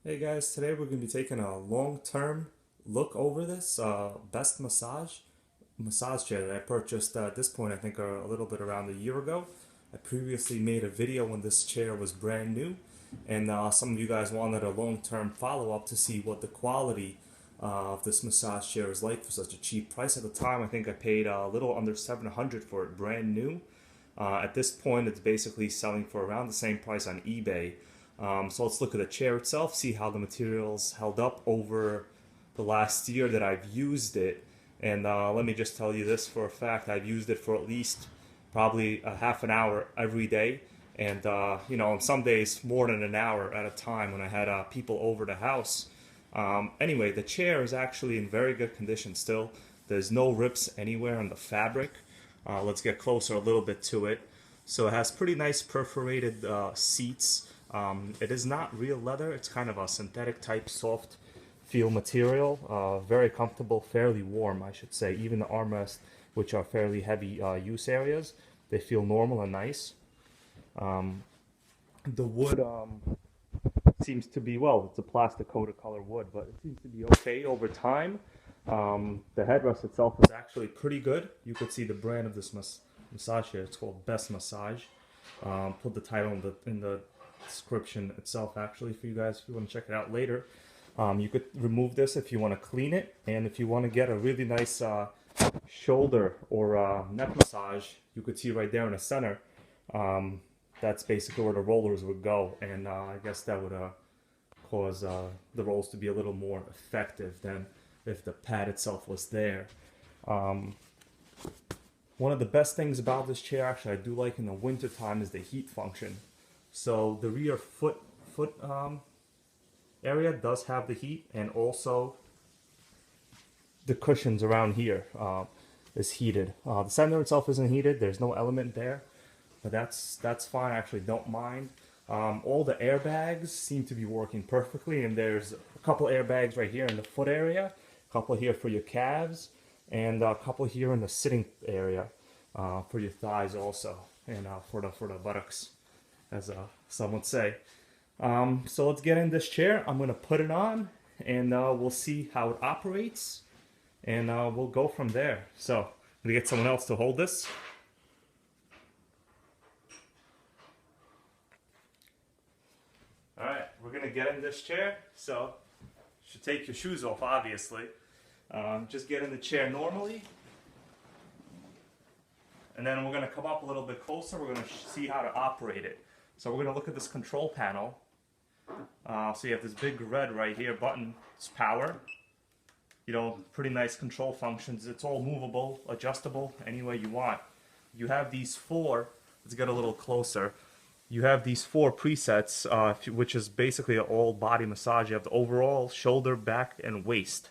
Hey guys, today we're going to be taking a long-term look over this best massage chair that I purchased at this point I think a little bit around a year ago. I previously made a video when this chair was brand new, and some of you guys wanted a long-term follow-up to see what the quality of this massage chair is like for such a cheap price. At the time I think I paid a little under 700 for it brand new. At this point it's basically selling for around the same price on eBay. So let's look at the chair itself, see how the materials held up over the last year that I've used it. And let me just tell you this for a fact, I've used it for at least probably a half an hour every day. And, on some days more than an hour at a time when I had people over the house. Anyway, the chair is actually in very good condition still. There's no rips anywhere on the fabric. Let's get closer a little bit to it. So it has pretty nice perforated seats. It is not real leather, it's kind of a synthetic type soft feel material. Very comfortable, fairly warm, I should say. Even the armrests, which are fairly heavy use areas, they feel normal and nice. The wood seems to be, well, it's a plastic coated color wood, but it seems to be okay over time. The headrest itself is actually pretty good. You could see the brand of this massage here. It's called Best Massage. Put the title in the description itself actually for you guys if you want to check it out later. You could remove this if you want to clean it, and if you want to get a really nice shoulder or neck massage, you could see right there in the center. That's basically where the rollers would go, and I guess that would cause the rolls to be a little more effective than if the pad itself was there. One of the best things about this chair, actually, I do like in the winter time, is the heat function. So the rear foot area does have the heat, and also the cushions around here is heated. The center itself isn't heated. There's no element there, but that's fine. I actually don't mind. All the airbags seem to be working perfectly, and there's a couple airbags right here in the foot area, a couple here for your calves, and a couple here in the sitting area for your thighs also, and for the buttocks, as some would say. So let's get in this chair. I'm gonna put it on, and we'll see how it operates, and we'll go from there. So I'm gonna get someone else to hold this. All right, we're gonna get in this chair. So you should take your shoes off, obviously. Just get in the chair normally, and then we're gonna come up a little bit closer. We're gonna see how to operate it. So we're gonna look at this control panel. So you have this big red right here button. It's power. Pretty nice control functions. It's all movable, adjustable, any way you want. You have these four. Let's get a little closer. You have these four presets, which is basically an all body massage. You have the overall, shoulder, back, and waist.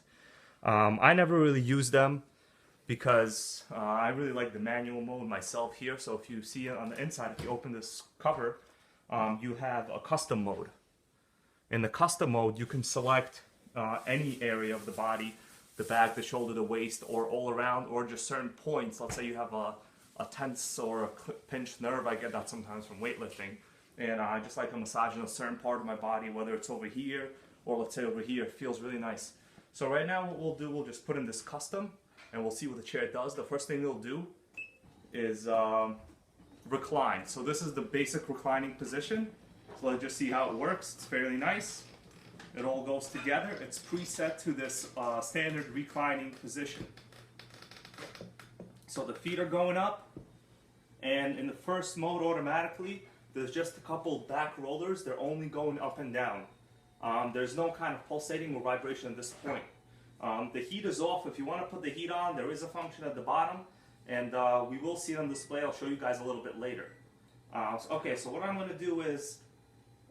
I never really use them because I really like the manual mode myself here. So if you see it on the inside, if you open this cover, you have a custom mode. In the custom mode, you can select any area of the body, the back, the shoulder, the waist, or all around, or just certain points. Let's say you have a tense or a pinched nerve. I get that sometimes from weightlifting. And I just like a massage in a certain part of my body, whether it's over here or let's say over here. It feels really nice. So right now what we'll do, we'll just put in this custom, and we'll see what the chair does. The first thing it'll do is recline. So this is the basic reclining position. So let's just see how it works. It's fairly nice. It all goes together. It's preset to this standard reclining position. So the feet are going up, and in the first mode automatically, there's just a couple back rollers. They're only going up and down. There's no kind of pulsating or vibration at this point. The heat is off. If you want to put the heat on, there is a function at the bottom, and we will see it on display. I'll show you guys a little bit later. Okay, so what I'm going to do is,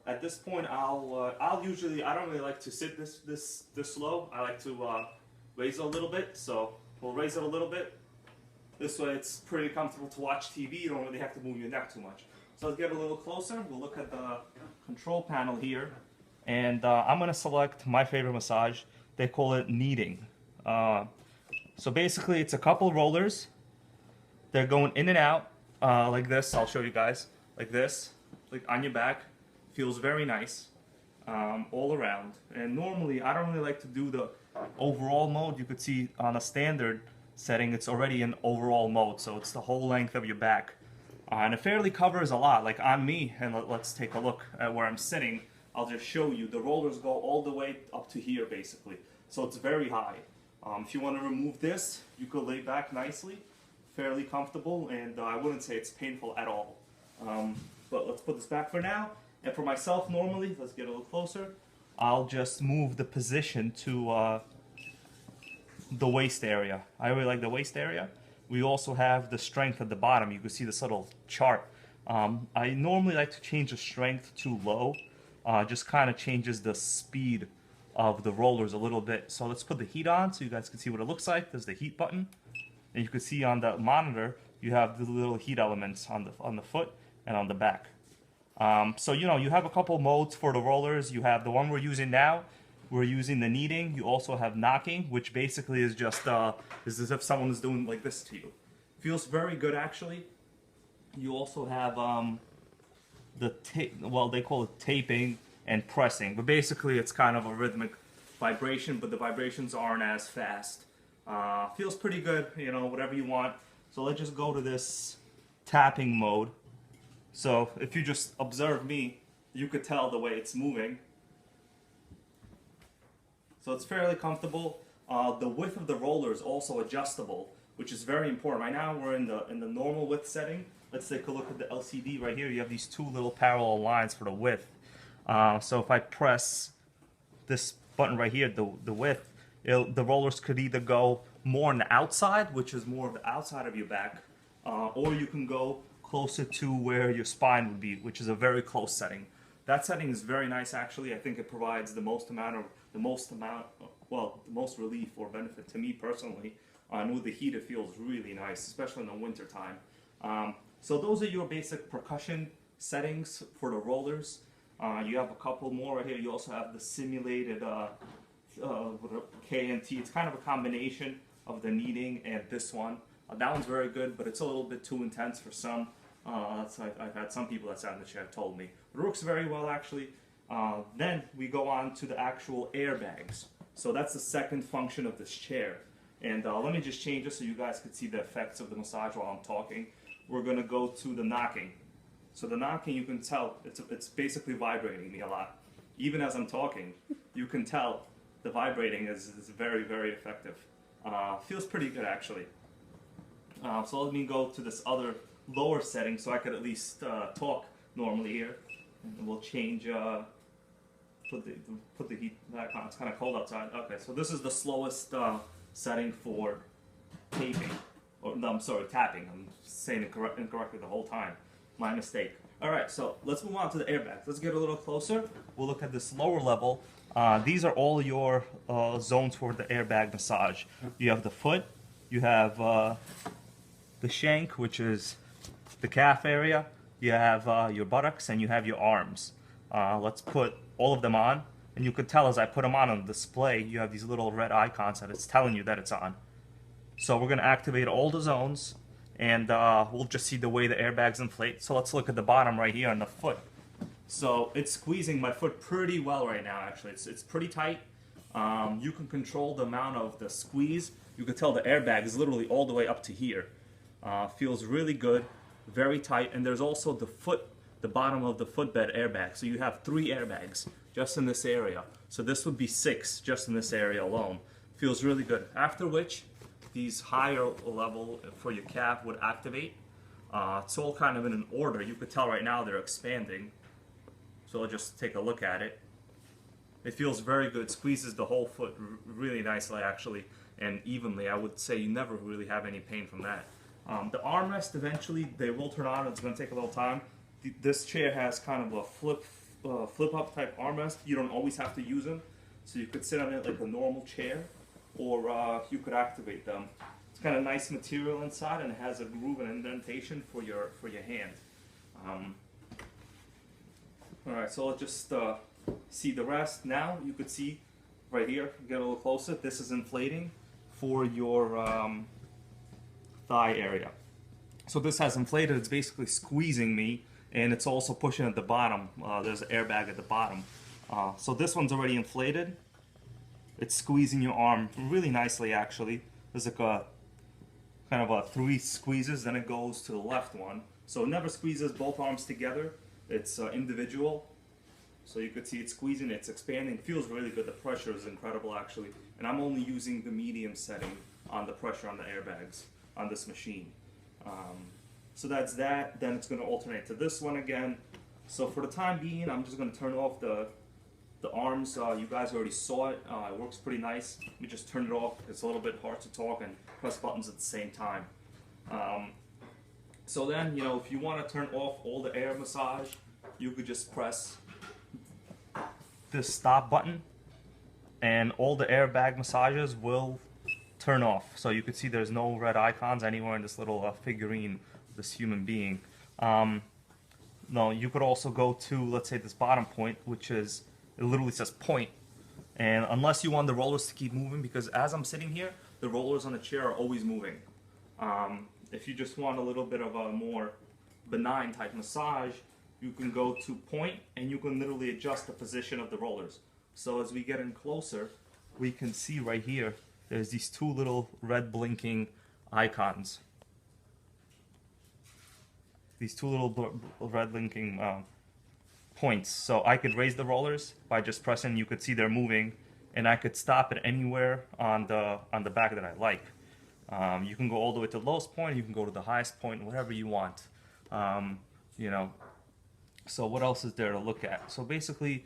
at this point, I'll usually, I don't really like to sit this low. I like to raise it a little bit. So we'll raise it a little bit. This way, it's pretty comfortable to watch TV. You don't really have to move your neck too much. So let's get a little closer. We'll look at the control panel here, and I'm going to select my favorite massage. They call it Kneading. So basically, it's a couple rollers. They're going in and out like this. I'll show you guys like this, like on your back. Feels very nice. all around. And normally I don't really like to do the overall mode. You could see on a standard setting it's already in overall mode, so it's the whole length of your back. And it fairly covers a lot, like on me, and let's take a look at where I'm sitting. I'll just show you. The rollers go all the way up to here basically, so it's very high. If you want to remove this, you could lay back nicely, fairly comfortable, and I wouldn't say it's painful at all. But let's put this back for now. And for myself, normally, let's get a little closer, I'll just move the position to the waist area. I really like the waist area. We also have the strength at the bottom. You can see this little chart. I normally like to change the strength to low. Just kind of changes the speed of the rollers a little bit. So let's put the heat on so you guys can see what it looks like. There's the heat button. And you can see on the monitor, you have the little heat elements on the foot and on the back. So, you know, you have a couple modes for the rollers. You have the one we're using now. We're using the kneading. You also have knocking, which basically is just is as if someone is doing like this to you. Feels very good, actually. You also have well, they call it taping and pressing, but basically it's kind of a rhythmic vibration, but the vibrations aren't as fast. Feels pretty good, you know, whatever you want. So let's just go to this tapping mode. So if you just observe me, you could tell the way it's moving. So it's fairly comfortable. The width of the roller is also adjustable, which is very important. Right now we're in the normal width setting. Let's take a look at the LCD right here. You have these two little parallel lines for the width. So if I press this button right here, the width, the rollers could either go more on the outside, which is more of the outside of your back, or you can go closer to where your spine would be, which is a very close setting. That setting is very nice, actually. I think it provides the most relief or benefit to me personally. And with the heat, it feels really nice, especially in the winter time. So those are your basic percussion settings for the rollers. You have a couple more right here. You also have the simulated KNT. It's kind of a combination of the kneading and this one. That one's very good, but it's a little bit too intense for some. I've had some people that sat in the chair told me. But it works very well, actually. Then we go on to the actual airbags. So that's the second function of this chair. And let me just change this so you guys can see the effects of the massage while I'm talking. We're going to go to the knocking. So the knocking, you can tell, it's basically vibrating me a lot. Even as I'm talking, you can tell the vibrating is very, very effective. Feels pretty good, actually. So let me go to this other lower setting so I could at least talk normally here. And we'll change, put the heat back on. It's kind of cold outside. Okay, so this is the slowest setting for taping. Or, no, I'm sorry, tapping. I'm saying it incorrectly the whole time. My mistake. Alright, so let's move on to the airbags. Let's get a little closer. We'll look at this lower level. These are all your zones for the airbag massage. You have the foot, you have the shank, which is the calf area, you have your buttocks, and you have your arms. Let's put all of them on, and you can tell as I put them on the display, you have these little red icons that it's telling you that it's on. So we're going to activate all the zones, and we'll just see the way the airbags inflate. So let's look at the bottom right here on the foot. So it's squeezing my foot pretty well right now, actually. It's pretty tight. You can control the amount of the squeeze. You can tell the airbag is literally all the way up to here. Feels really good, very tight. And there's also the bottom of the footbed airbag. So you have 3 airbags just in this area. So this would be 6 just in this area alone. Feels really good. After which, these higher level for your calf would activate. It's all kind of in an order. You could tell right now they're expanding. So I'll just take a look at it. It feels very good. Squeezes the whole foot really nicely, actually, and evenly. I would say you never really have any pain from that. The armrest, eventually, they will turn on. It's going to take a little time. This chair has kind of a flip-up type armrest. You don't always have to use them. So you could sit on it like a normal chair, or you could activate them. It's got a nice material inside, and it has a groove and indentation for your hand. Alright, so let's just see the rest. Now you could see right here, get a little closer, this is inflating for your thigh area. So this has inflated, it's basically squeezing me, and it's also pushing at the bottom. There's an airbag at the bottom. So this one's already inflated. It's squeezing your arm really nicely, actually. There's like a kind of a 3 squeezes, then it goes to the left one. So it never squeezes both arms together. It's individual. So you could see it's squeezing, it's expanding. It feels really good. The pressure is incredible, actually. And I'm only using the medium setting on the pressure on the airbags on this machine. So that's that. Then it's going to alternate to this one again. So for the time being, I'm just going to turn off the arms. You guys already saw it. It works pretty nice. Let me just turn it off. It's a little bit hard to talk and press buttons at the same time. So then, you know, if you want to turn off all the air massage, you could just press this stop button and all the airbag massages will turn off. So you could see there's no red icons anywhere in this little figurine, this human being. No, you could also go to, let's say, this bottom point, which is, it literally says point. And unless you want the rollers to keep moving, because as I'm sitting here, the rollers on the chair are always moving. If you just want a little bit of a more benign type massage, you can go to point and you can literally adjust the position of the rollers. So as we get in closer, we can see right here, there's these 2 little red blinking icons. These 2 little red blinking points. So I could raise the rollers by just pressing, you could see they're moving, and I could stop it anywhere on the back that I like. You can go all the way to the lowest point, you can go to the highest point, whatever you want. You know, so what else is there to look at? So basically,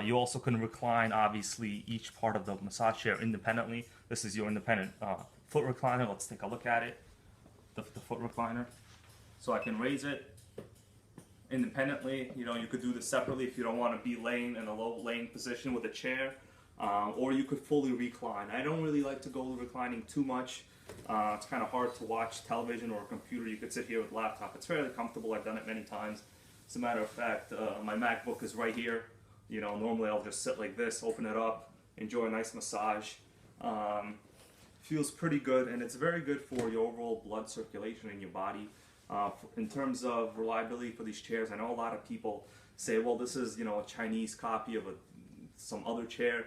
you also can recline, obviously, each part of the massage chair independently. This is your independent foot recliner. Let's take a look at it, the foot recliner. So I can raise it independently. You know, you could do this separately if you don't want to be laying in a low laying position with a chair, or you could fully recline. I don't really like to go reclining too much. It's kind of hard to watch television or a computer. You could sit here with a laptop. It's fairly comfortable. I've done it many times. As a matter of fact, my MacBook is right here. You know, normally I'll just sit like this, open it up, enjoy a nice massage. Feels pretty good, and it's very good for your overall blood circulation in your body. In terms of reliability for these chairs, I know a lot of people say, well, this is, you know, a Chinese copy of some other chair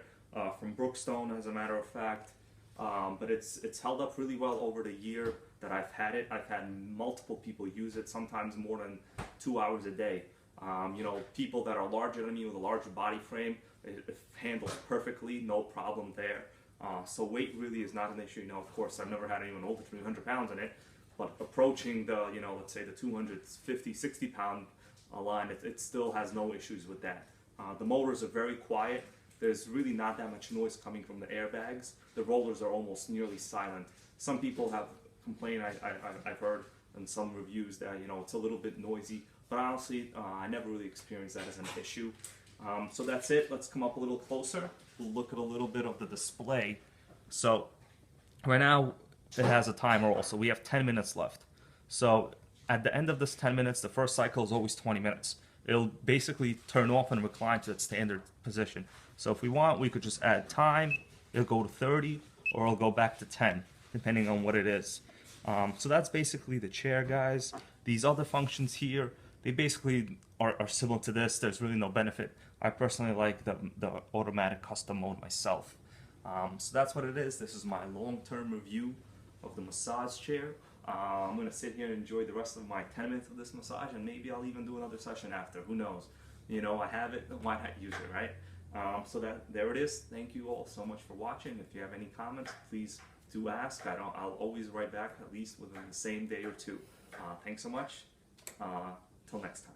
from Brookstone, as a matter of fact. But it's held up really well over the year that I've had it. I've had multiple people use it, sometimes more than 2 hours a day. You know, people that are larger than me with a larger body frame, it handles perfectly, no problem there. So weight really is not an issue. You know, of course, I've never had anyone over 300 pounds in it, but approaching the, you know, let's say the 250, 60 pound line, it still has no issues with that. The motors are very quiet. There's really not that much noise coming from the airbags. The rollers are almost nearly silent. Some people have complained, I've heard in some reviews, that, you know, it's a little bit noisy, but honestly, I never really experienced that as an issue. So that's it. Let's come up a little closer. We'll look at a little bit of the display. So right now it has a timer also. We have 10 minutes left. So at the end of this 10 minutes, the first cycle is always 20 minutes. It'll basically turn off and recline to its standard position. So if we want, we could just add time. It'll go to 30, or it'll go back to 10, depending on what it is. So that's basically the chair, guys. These other functions here, they basically are similar to this. There's really no benefit. I personally like the automatic custom mode myself. So that's what it is. This is my long-term review of the massage chair. I'm going to sit here and enjoy the rest of my 10 minutes of this massage, and maybe I'll even do another session after. Who knows? You know, I have it, why not use it, right? So there it is. Thank you all so much for watching. If you have any comments, please do ask. I'll always write back, at least within the same day or two. Thanks so much. Till next time.